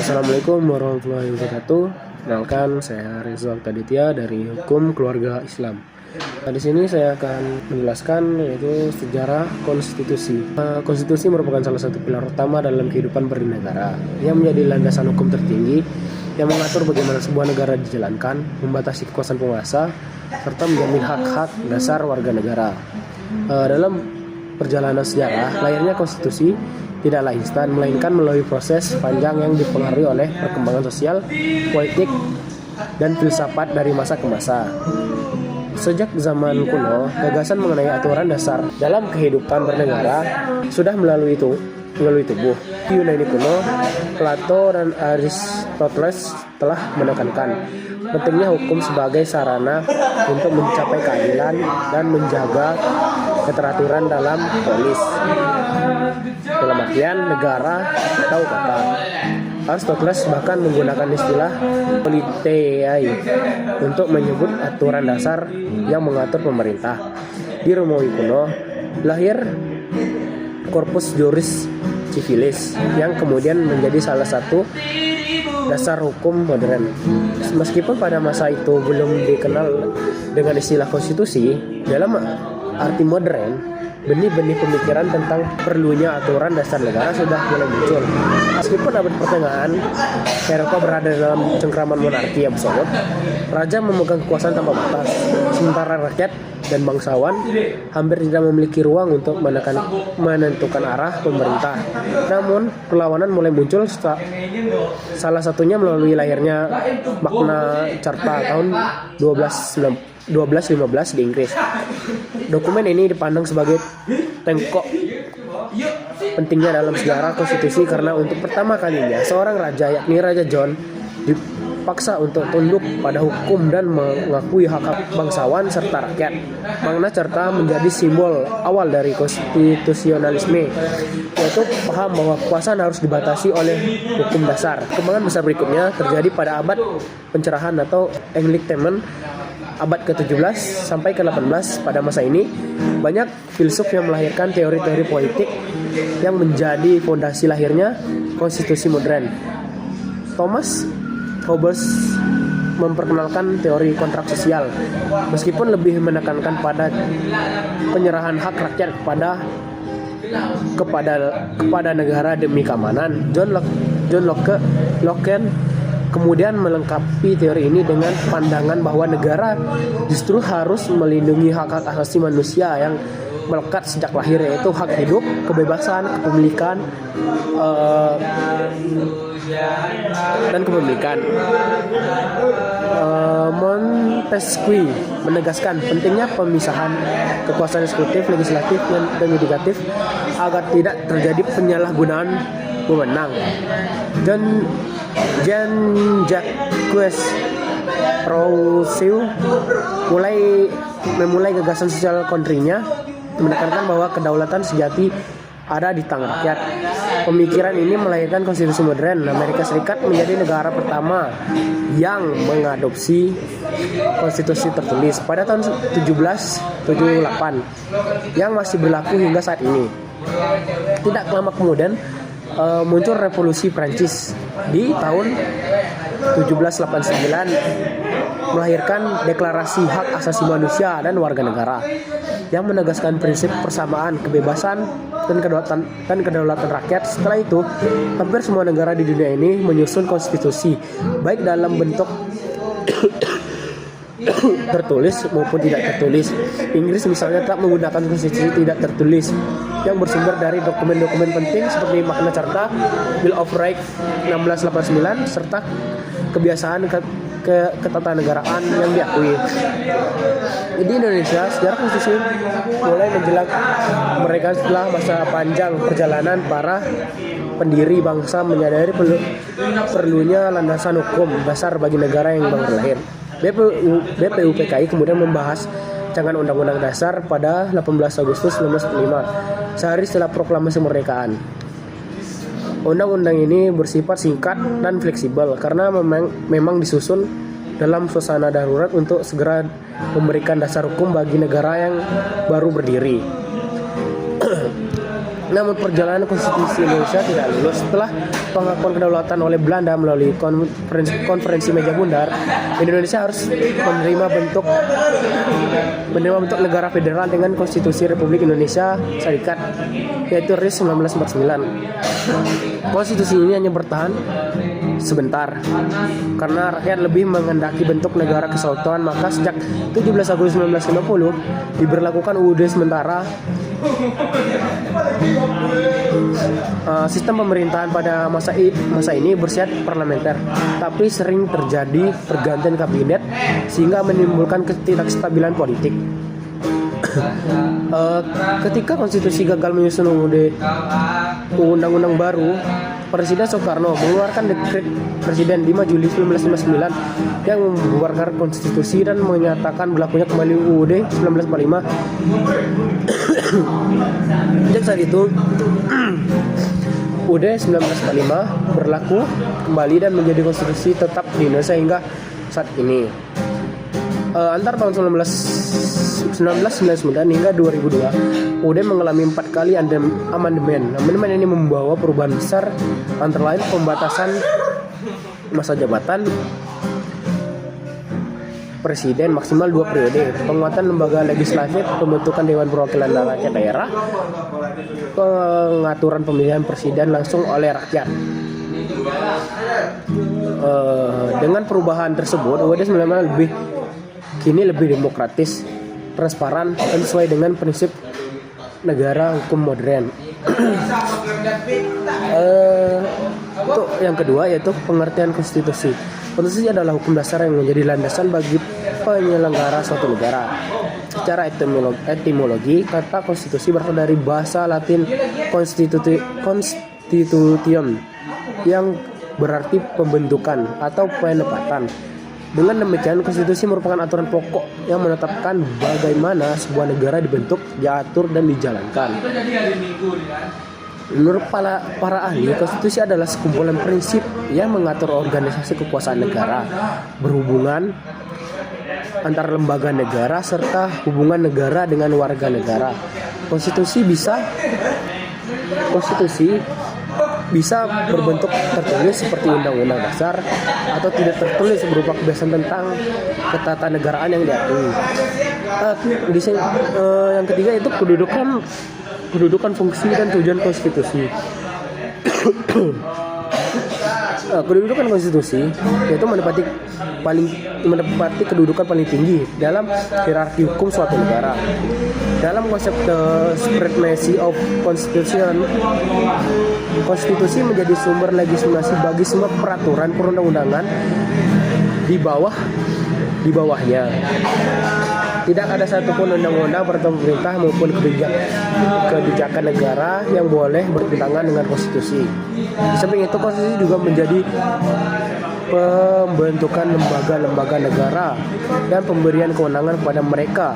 Assalamualaikum warahmatullahi wabarakatuh. Kenalkan, saya Reza Taditya dari Hukum Keluarga Islam. Di sini saya akan menjelaskan yaitu sejarah konstitusi. Konstitusi merupakan salah satu pilar utama dalam kehidupan bernegara yang menjadi landasan hukum tertinggi yang mengatur bagaimana sebuah negara dijalankan, membatasi kekuasaan penguasa, serta menjamin hak-hak dasar warga negara. Dalam perjalanan sejarah, lahirnya konstitusi tidaklah instan, melainkan melalui proses panjang yang dipengaruhi oleh perkembangan sosial, politik, dan filsafat dari masa ke masa. Sejak zaman kuno, gagasan mengenai aturan dasar dalam kehidupan bernegara sudah melalui tubuh. Di Yunani kuno, Plato dan Aristoteles telah menekankan pentingnya hukum sebagai sarana untuk mencapai keadilan dan menjaga keteraturan dalam polis, dalam artian negara atau kota. Aristoteles bahkan menggunakan istilah politeiai untuk menyebut aturan dasar yang mengatur pemerintah. Di Romawi kuno lahir Corpus Juris Civilis yang kemudian menjadi salah satu dasar hukum modern. Meskipun pada masa itu belum dikenal dengan istilah konstitusi, dalam arti modern, benih-benih pemikiran tentang perlunya aturan dasar negara sudah mulai muncul. Meskipun abad pertengahan Eropa berada dalam cengkraman monarki absolut, raja memegang kekuasaan tanpa batas, sementara rakyat dan bangsawan hampir tidak memiliki ruang untuk menentukan arah pemerintah. Namun perlawanan mulai muncul, salah satunya melalui lahirnya Magna Carta tahun 1215 di Inggris. Dokumen ini dipandang sebagai tengkok pentingnya dalam sejarah konstitusi karena untuk pertama kalinya seorang raja, yakni Raja John, dipaksa untuk tunduk pada hukum dan mengakui hak-hak bangsawan serta rakyat. Magna Carta menjadi simbol awal dari konstitusionalisme, yaitu paham bahwa kekuasaan harus dibatasi oleh hukum dasar. Kembangan besar berikutnya terjadi pada abad pencerahan atau Enlightenment, abad ke-17 sampai ke-18. Pada masa ini, banyak filsuf yang melahirkan teori-teori politik yang menjadi fondasi lahirnya konstitusi modern. Thomas Hobbes memperkenalkan teori kontrak sosial, meskipun lebih menekankan pada penyerahan hak rakyat kepada negara demi keamanan. John Locke kemudian melengkapi teori ini dengan pandangan bahwa negara justru harus melindungi hak-hak asasi manusia yang melekat sejak lahir, yaitu hak hidup, kebebasan, kepemilikan, dan kepemilikan. Montesquieu menegaskan pentingnya pemisahan kekuasaan eksekutif, legislatif, dan yudikatif agar tidak terjadi penyalahgunaan wewenang. Jean-Jacques Rousseau memulai gagasan sosial kontrinya, menekankan bahwa kedaulatan sejati ada di tangan rakyat. Pemikiran ini melahirkan konstitusi modern. Amerika Serikat menjadi negara pertama yang mengadopsi konstitusi tertulis pada tahun 1778 yang masih berlaku hingga saat ini. Tidak lama kemudian muncul revolusi Prancis di tahun 1789, melahirkan deklarasi hak asasi manusia dan warga negara yang menegaskan prinsip persamaan, kebebasan, dan kedaulatan rakyat. Setelah itu, hampir semua negara di dunia ini menyusun konstitusi, baik dalam bentuk tertulis maupun tidak tertulis. Inggris misalnya telah menggunakan konstitusi tidak tertulis yang bersumber dari dokumen-dokumen penting seperti Magna Carta, Bill of Rights 1689, serta kebiasaan ketatanegaraan yang diakui. Di Indonesia, sejarah konstitusi mulai menjelang mereka setelah masa panjang perjalanan para pendiri bangsa menyadari perlunya landasan hukum dasar bagi negara yang baru lahir. BPUPKI kemudian membahas rancangan Undang-Undang Dasar pada 18 Agustus 1945, sehari setelah proklamasi kemerdekaan. Undang-undang ini bersifat singkat dan fleksibel karena memang disusun dalam suasana darurat untuk segera memberikan dasar hukum bagi negara yang baru berdiri. Namun perjalanan konstitusi Indonesia tidak lulus. Setelah pengakuan kedaulatan oleh Belanda melalui konferensi meja bundar, Indonesia harus menerima bentuk negara federal dengan Konstitusi Republik Indonesia Serikat, yaitu RIS 1949. Konstitusi ini hanya bertahan sebentar karena rakyat lebih menghendaki bentuk negara kesatuan, maka sejak 17 Agustus 1950 diberlakukan UUD sementara. Sistem pemerintahan pada masa ini bersifat parlementer, tapi sering terjadi pergantian kabinet sehingga menimbulkan ketidakstabilan politik. Ketika konstitusi gagal menyusun undang-undang baru, Presiden Soekarno mengeluarkan dekret Presiden 5 Juli 1959 yang membubarkan konstitusi dan menyatakan berlakunya kembali UUD 1945. Sejak saat itu UUD 1945 berlaku kembali dan menjadi konstitusi tetap di Indonesia hingga saat ini. Antar tahun 1999 hingga 2002, UUD mengalami 4 kali amandemen. Amandemen ini membawa perubahan besar, antara lain pembatasan masa jabatan presiden maksimal 2 periode, penguatan lembaga legislatif, pembentukan Dewan Perwakilan Rakyat Daerah, pengaturan pemilihan presiden langsung oleh rakyat. Dengan perubahan tersebut, UUD 1945 kini lebih demokratis, transparan, dan sesuai dengan prinsip negara hukum modern. Untuk yang kedua yaitu pengertian konstitusi. Konstitusi adalah hukum dasar yang menjadi landasan bagi penyelenggara suatu negara. Secara etimologi, kata konstitusi berasal dari bahasa Latin constitution yang berarti pembentukan atau penempatan. Dengan demikian, konstitusi merupakan aturan pokok yang menetapkan bagaimana sebuah negara dibentuk, diatur, dan dijalankan. Menurut para ahli, konstitusi adalah sekumpulan prinsip yang mengatur organisasi kekuasaan negara, berhubungan antar lembaga negara, serta hubungan negara dengan warga negara. Konstitusi bisa berbentuk tertulis seperti undang-undang dasar atau tidak tertulis berupa kebiasaan tentang ketatanegaraan yang diakui. Yang ketiga itu kedudukan, fungsi, dan tujuan konstitusi. Kedudukan konstitusi yaitu menempati kedudukan paling tinggi dalam hierarki hukum suatu negara. Dalam konsep The Supremacy of Constitution, konstitusi menjadi sumber legislasi bagi semua peraturan perundang-undangan di bawahnya. Tidak ada satupun undang-undang peraturan pemerintah maupun kebijakan negara yang boleh bertentangan dengan konstitusi. Di samping itu, konstitusi juga menjadi pembentukan lembaga-lembaga negara dan pemberian kewenangan kepada mereka.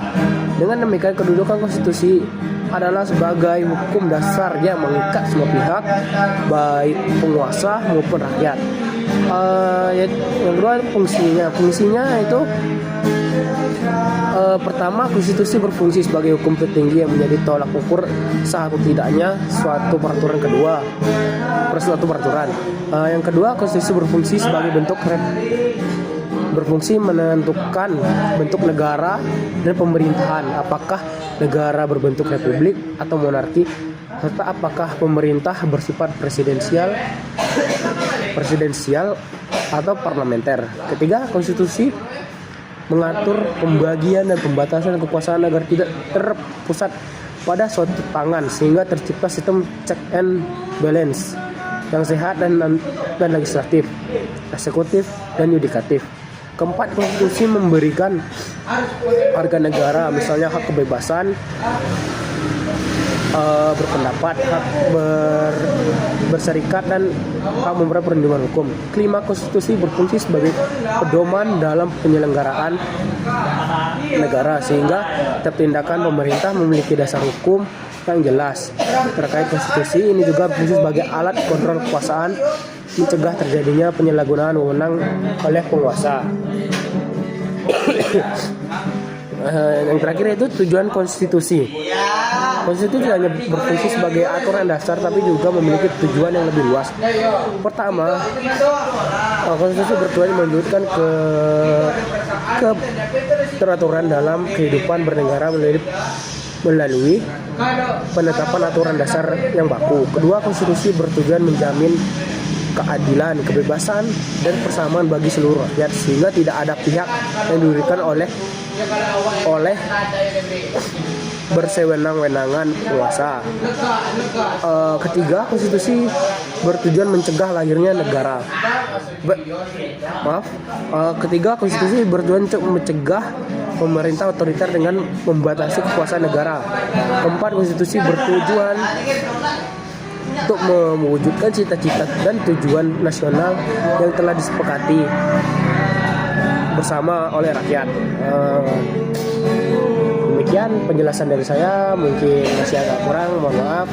Dengan demikian, kedudukan konstitusi adalah sebagai hukum dasar yang mengikat semua pihak, baik penguasa maupun rakyat. Yang kedua, fungsinya itu pertama, konstitusi berfungsi sebagai hukum tertinggi yang menjadi tolak ukur sah atau tidaknya suatu peraturan. Yang kedua, konstitusi berfungsi sebagai berfungsi menentukan bentuk negara dan pemerintahan, apakah negara berbentuk republik atau monarki, serta apakah pemerintah bersifat presidensial atau parlementer. Ketiga, konstitusi mengatur pembagian dan pembatasan kekuasaan agar tidak terpusat pada suatu tangan, sehingga tercipta sistem check and balance yang sehat dan legislatif, eksekutif, dan yudikatif. Keempat, konstitusi memberikan warga negara misalnya hak kebebasan berpendapat, hak berserikat, dan hak memperoleh perlindungan hukum. Kelima, konstitusi berfungsi sebagai pedoman dalam penyelenggaraan negara, sehingga tindakan pemerintah memiliki dasar hukum yang jelas. Terkait konstitusi ini juga berfungsi sebagai alat kontrol kekuasaan, mencegah terjadinya penyalahgunaan wewenang oleh penguasa. Yang terakhir itu tujuan konstitusi. Konstitusi tidak hanya berfungsi sebagai aturan dasar, tapi juga memiliki tujuan yang lebih luas. Pertama, konstitusi bertujuan mewujudkan keteraturan dalam kehidupan bernegara melalui penetapan aturan dasar yang baku. Kedua, konstitusi bertujuan menjamin keadilan, kebebasan, dan persamaan bagi seluruh rakyat, sehingga tidak ada pihak yang dirugikan oleh bersewenang-wenangan penguasa. Ketiga, konstitusi bertujuan mencegah lahirnya negara. Ketiga, konstitusi bertujuan mencegah pemerintah otoriter dengan membatasi kekuasaan negara. Keempat, konstitusi bertujuan untuk mewujudkan cita-cita dan tujuan nasional yang telah disepakati bersama oleh rakyat. Demikian penjelasan dari saya, mungkin masih agak kurang, mohon maaf.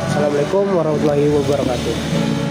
Assalamualaikum warahmatullahi wabarakatuh.